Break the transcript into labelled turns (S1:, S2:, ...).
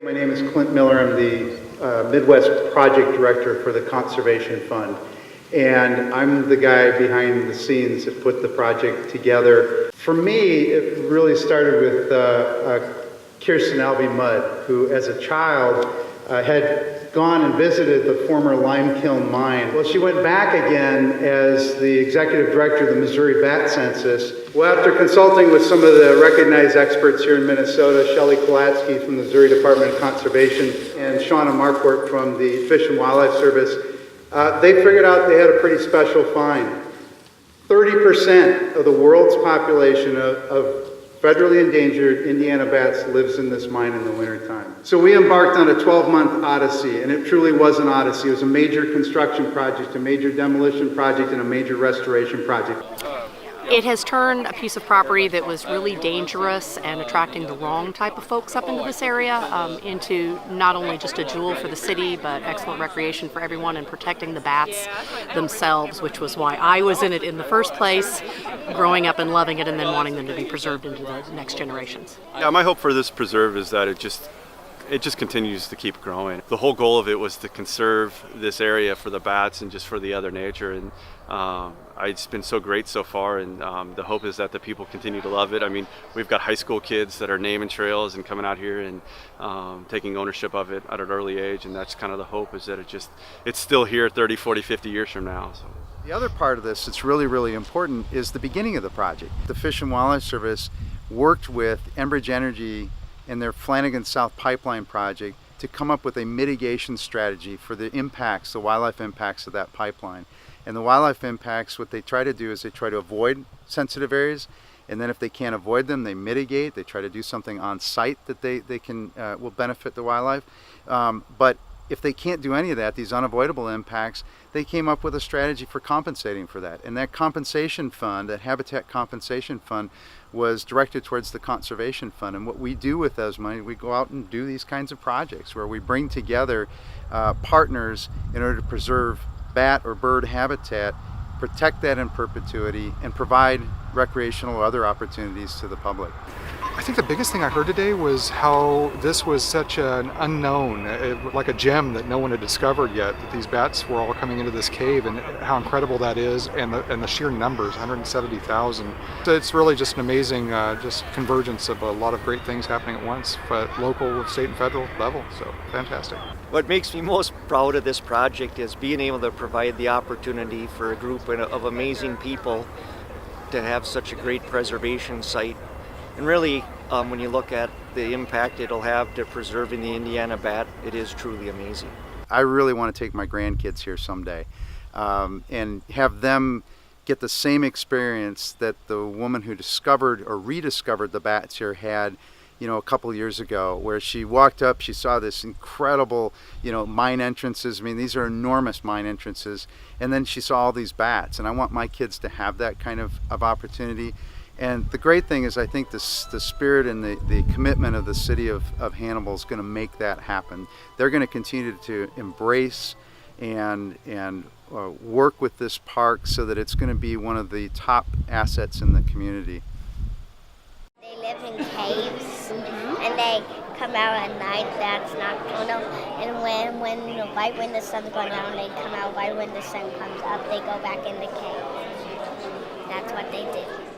S1: My name is Clint Miller. I'm the Midwest Project Director for the Conservation Fund. And I'm the guy behind the scenes that put the project together. For me, it really started with Kirsten Alvey-Mudd, who as a child had gone and visited the former lime kiln mine. Well, she went back again as the executive director of the Missouri Bat Census. Well, after consulting with some of the recognized experts here in Minnesota, Shelley Kolatsky from the Missouri Department of Conservation and Shauna Marquardt from the Fish and Wildlife Service, they figured out they had a pretty special find. 30% of the world's population of federally endangered Indiana bats lives in this mine in the wintertime. So we embarked on a 12-month odyssey, and it truly was an odyssey. It was a major construction project, a major demolition project, and a major restoration project.
S2: It has turned a piece of property that was really dangerous and attracting the wrong type of folks up into this area into not only just a jewel for the city, but excellent recreation for everyone and protecting the bats themselves, which was why I was in it in the first place, growing up and loving it and then wanting them to be preserved into the next generations.
S3: Yeah, my hope for this preserve is that it just continues to keep growing. The whole goal of it was to conserve this area for the bats and just for the other nature, and it's been so great so far, and the hope is that the people continue to love it. I mean, we've got high school kids that are naming trails and coming out here and taking ownership of it at an early age, and that's kind of the hope, is that it's still here 30, 40, 50 years from now. So.
S1: The other part of this that's really, really important is the beginning of the project. The Fish and Wildlife Service worked with Enbridge Energy in their Flanagan South Pipeline project to come up with a mitigation strategy for the impacts, the wildlife impacts of that pipeline. And the wildlife impacts, what they try to do is they try to avoid sensitive areas, and then if they can't avoid them, they mitigate. They try to do something on site that they can will benefit the wildlife. But if they can't do any of that, these unavoidable impacts, they came up with a strategy for compensating for that. And that compensation fund, that habitat compensation fund, was directed towards the conservation fund. And what we do with those money, we go out and do these kinds of projects where we bring together partners in order to preserve bat or bird habitat, protect that in perpetuity, and provide recreational or other opportunities to the public.
S4: I think the biggest thing I heard today was how this was such an unknown, like a gem that no one had discovered yet, that these bats were all coming into this cave, and how incredible that is, and the sheer numbers, 170,000. So it's really just an amazing just convergence of a lot of great things happening at once, but local, state, and federal level, so fantastic.
S5: What makes me most proud of this project is being able to provide the opportunity for a group of amazing people to have such a great preservation site. And really, when you look at the impact it'll have to preserving the Indiana bat, it is truly amazing.
S1: I really want to take my grandkids here someday and have them get the same experience that the woman who discovered or rediscovered the bats here had, a couple years ago, where she walked up, she saw this incredible, mine entrances. I mean, these are enormous mine entrances. And then she saw all these bats. And I want my kids to have that kind of opportunity. And the great thing is, I think the spirit and the commitment of the City of Hannibal is going to make that happen. They're going to continue to embrace and work with this park so that it's going to be one of the top assets in the community.
S6: They live in caves, and they come out at night. That's nocturnal. And right when the sun's going down, they come out. Right when the sun comes up, they go back in the cave. That's what they do.